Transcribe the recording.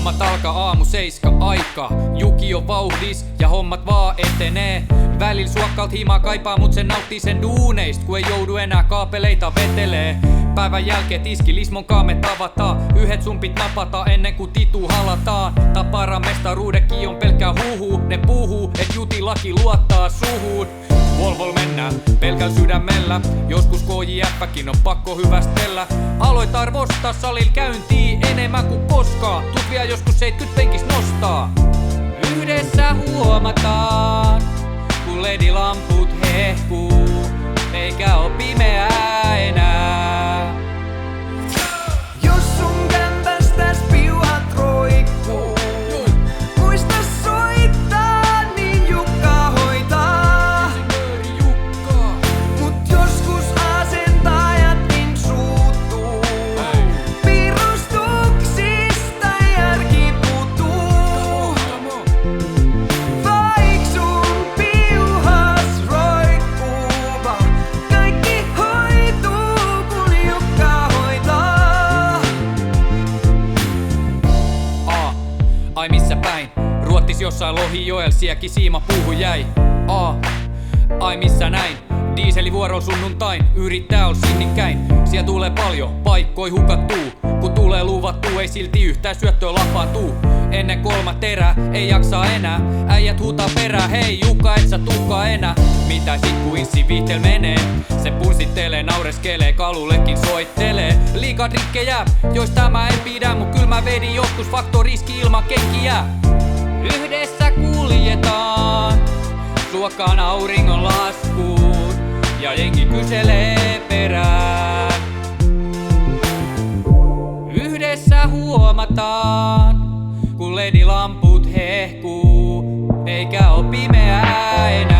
Hommat alkaa aamu 7 aika. Juki on vauhdis ja hommat vaan etenee. Välillä suokkalt himaa kaipaa, mut sen nauttii sen duuneist, kun ei joudu enää kaapeleita vetelee. Päivän jälkeen tiskilismon me tavataan. Yhdet sumpit napataan ennen kuin titu halataan. Taparan mestaruudekin on pelkkää huhu. Ne puhuu, et jutilaki luottaa suhun. Volvol mennään pelkäl sydämellä. Joskus KJF:kin on pakko hyvästellä. Aloit arvostaa salil käyntiin enemmän kuin koskaan. Tuut vielä joskus 70 penkis nostaa. Yhdessä huomataan, kun ledilamput hehkuu, eikä oo pimeää enää. Jos sun kämpästäs piuhat roikkuu, muista soittaa, niin Jukka hoitaa. Mut joskus asentajatkin suuttuu. Pirustuksista järki puuttuu. Vaik sun piuhas roikkuu, kaikki hoituu, kun Jukka hoitaa. Ai missä päin? Ruottis jossain Lohijoel, sielläkin siima puuhu jäi. Ai missä näin? Dieselivuoro sunnuntain, yrittää ol sinnikkäin. Siellä tulee paljon paikkoi hukattuu. Kun tulee luvattuu, ei silti yhtään syöttöä lapaantuu. Ennen 3 erää, ei jaksaa enää. Äijät huutaa perää, hei Jukka, et sä tukka enää. Mitä sit kun inssi viihtel menee? Se punsittelee, naureskelee, kalullekin soittelee. Liikaa drikkejä, joista mä en pidä, mut kyl mä vedin joskus faktoriski ilman kenkiä. Yhdessä kuljetaan suokkaan auringon laskuun, ja jengi kyselee perään. Yhdessä huomataan, kun ledilamput hehkuu, eikä oo pimeää enää.